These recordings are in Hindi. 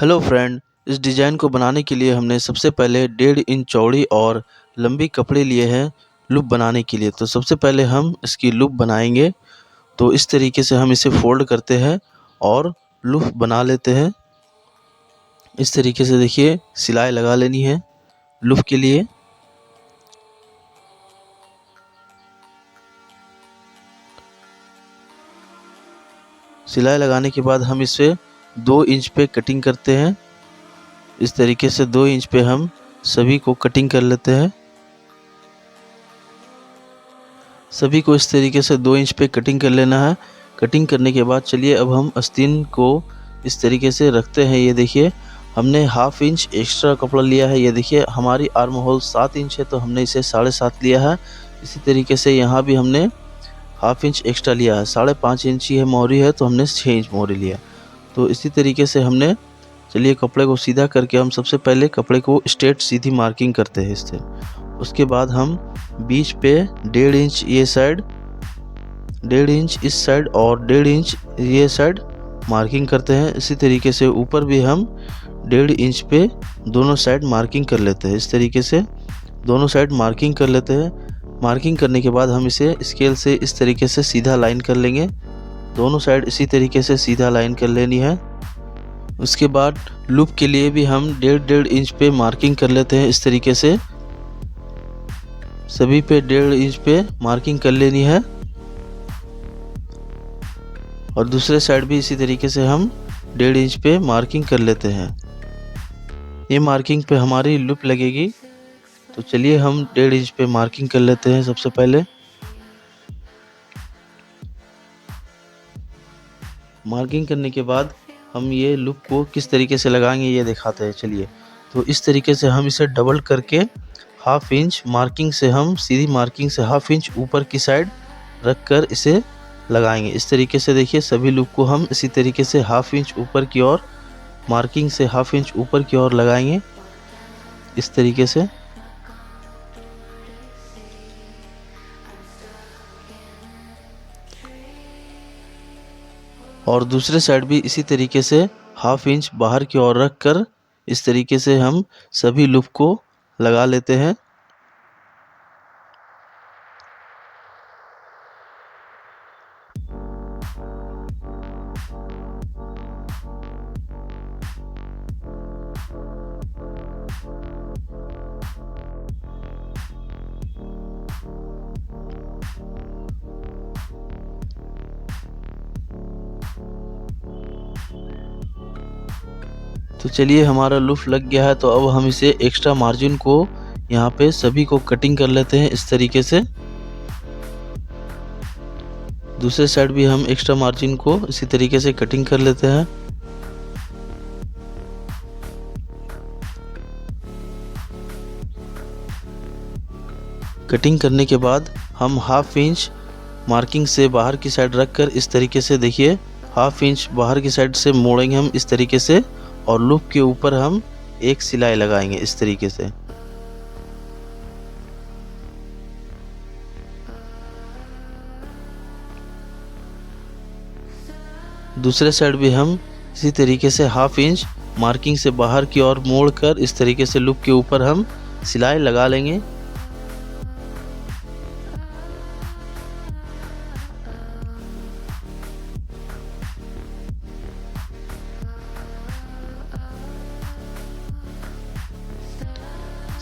हेलो फ्रेंड, इस डिज़ाइन को बनाने के लिए हमने सबसे पहले 1.5 इंच चौड़ी और लंबी कपड़े लिए हैं लूप बनाने के लिए। तो सबसे पहले हम इसकी लूप बनाएंगे। तो इस तरीके से हम इसे फोल्ड करते हैं और लूप बना लेते हैं। इस तरीके से देखिए सिलाई लगा लेनी है लूप के लिए। सिलाई लगाने के बाद हम इसे 2 इंच पे कटिंग करते हैं। इस तरीके से 2 इंच पे हम सभी को कटिंग कर लेते हैं। सभी को इस तरीके से 2 इंच पे कटिंग कर लेना है। कटिंग करने के बाद चलिए अब हम आस्तीन को इस तरीके से रखते हैं। ये देखिए हमने हाफ इंच एक्स्ट्रा कपड़ा लिया है। ये देखिए हमारी आर्म होल 7 इंच है तो हमने इसे 7.5 लिया है। इसी तरीके से यहाँ भी हमने हाफ इंच एक्स्ट्रा लिया है। 5.5 इंच ही मोहरी है तो हमने 6 इंच मोहरी लिया। तो इसी तरीके से हमने चलिए कपड़े को सीधा करके हम सबसे पहले कपड़े को स्ट्रेट सीधी मार्किंग करते हैं इससे। उसके बाद हम बीच पे 1.5 इंच ये साइड, 1.5 इंच इस साइड और 1.5 इंच ये साइड मार्किंग करते हैं। इसी तरीके से ऊपर भी हम 1.5 इंच पे दोनों साइड मार्किंग कर लेते हैं। इस तरीके से दोनों साइड मार्किंग कर लेते हैं। मार्किंग करने के बाद हम इसे स्केल से इस तरीके से सीधा लाइन कर लेंगे। दोनों साइड इसी तरीके से सीधा लाइन कर लेनी है। उसके बाद लूप के लिए भी हम 1.5 इंच पे मार्किंग कर लेते हैं। इस तरीके से सभी पे 1.5 इंच पे मार्किंग कर लेनी है और दूसरे साइड भी इसी तरीके से हम 1.5 इंच पे मार्किंग कर लेते हैं। ये मार्किंग पे हमारी लूप लगेगी। तो चलिए हम 1.5 इंच पे मार्किंग कर लेते हैं सबसे पहले। मार्किंग करने के बाद हम ये लूप को किस तरीके से लगाएंगे ये दिखाते हैं। चलिए तो इस तरीके से हम इसे डबल करके हाफ इंच मार्किंग से हम सीधी मार्किंग से हाफ इंच ऊपर की साइड रख कर इसे लगाएंगे। इस तरीके से देखिए सभी लूप को हम इसी तरीके से हाफ इंच ऊपर की ओर मार्किंग से हाफ इंच ऊपर की ओर लगाएंगे इस तरीके से। और दूसरे साइड भी इसी तरीके से हाफ इंच बाहर की ओर रख कर इस तरीके से हम सभी लूप को लगा लेते हैं। तो चलिए हमारा लूप लग गया है। तो अब हम इसे एक्स्ट्रा मार्जिन को यहाँ पे सभी को कटिंग कर लेते हैं इस तरीके से। दूसरे साइड भी हम एक्स्ट्रा मार्जिन को इसी तरीके से कटिंग कर लेते हैं। कटिंग करने के बाद हम हाफ इंच मार्किंग से बाहर की साइड रख कर इस तरीके से देखिए हाफ इंच बाहर की साइड से मोड़ेंगे हम इस तरीके से और लूप के ऊपर हम एक सिलाई लगाएंगे इस तरीके से। दूसरे साइड भी हम इसी तरीके से हाफ इंच मार्किंग से बाहर की ओर मोड़ कर इस तरीके से लूप के ऊपर हम सिलाई लगा लेंगे।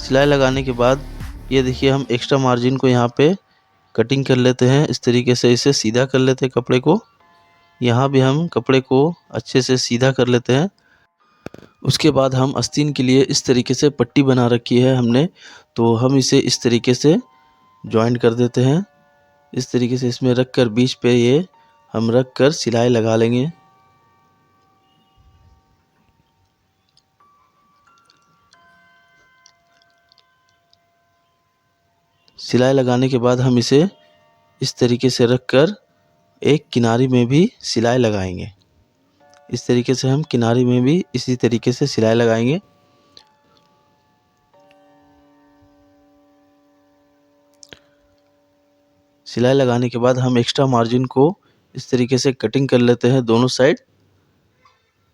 सिलाई लगाने के बाद ये देखिए हम एक्स्ट्रा मार्जिन को यहाँ पे कटिंग कर लेते हैं। इस तरीके से इसे सीधा कर लेते हैं कपड़े को। यहाँ भी हम कपड़े को अच्छे से सीधा कर लेते हैं। उसके बाद हम आस्तीन के लिए इस तरीके से पट्टी बना रखी है हमने। तो हम इसे इस तरीके से जॉइंट कर देते हैं। इस तरीके से इसमें रख कर बीच पे ये हम रख कर सिलाई लगा लेंगे। सिलाई लगाने के बाद हम इसे इस तरीके से रख कर एक किनारी में भी सिलाई लगाएंगे। इस तरीके से हम किनारी में भी इसी तरीके से सिलाई लगाएंगे। सिलाई लगाने के बाद हम एक्स्ट्रा मार्जिन को इस तरीके से कटिंग कर लेते हैं दोनों साइड।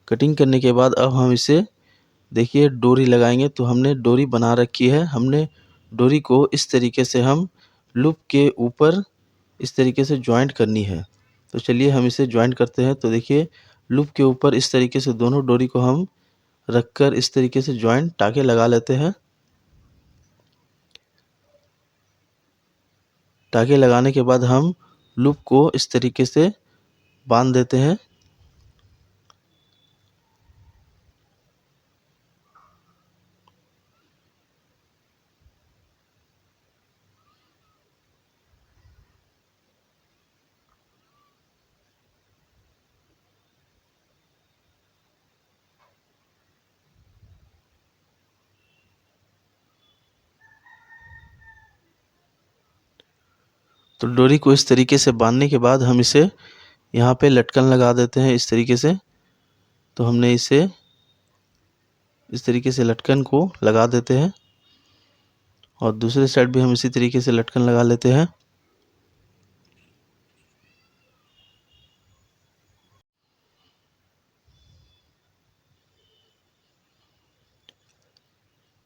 कटिंग करने के बाद अब हम इसे देखिए डोरी लगाएंगे। तो हमने डोरी बना रखी है। हमने डोरी को इस तरीके से हम लूप के ऊपर इस तरीके से जॉइंट करनी है। तो चलिए हम इसे जॉइंट करते हैं। तो देखिए लूप के ऊपर इस तरीके से दोनों डोरी को हम रखकर इस तरीके से जॉइंट टाके लगा लेते हैं। टाके लगाने के बाद हम लूप को इस तरीके से बांध देते हैं। तो डोरी को इस तरीके से बांधने के बाद हम इसे यहाँ पे लटकन लगा देते हैं इस तरीके से। तो हमने इसे इस तरीके से लटकन को लगा देते हैं और दूसरे साइड भी हम इसी तरीके से लटकन लगा लेते हैं।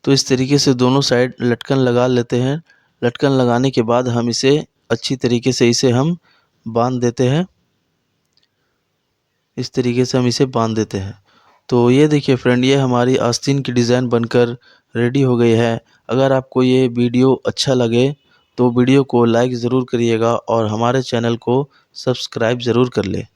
तो इस तरीके से दोनों साइड लटकन लगा लेते हैं। लटकन लगाने के बाद हम इसे अच्छी तरीके से इसे हम बांध देते हैं। इस तरीके से हम इसे बांध देते हैं। तो ये देखिए फ्रेंड, ये हमारी आस्तीन की डिज़ाइन बनकर रेडी हो गई है। अगर आपको ये वीडियो अच्छा लगे तो वीडियो को लाइक ज़रूर करिएगा और हमारे चैनल को सब्सक्राइब ज़रूर कर लें।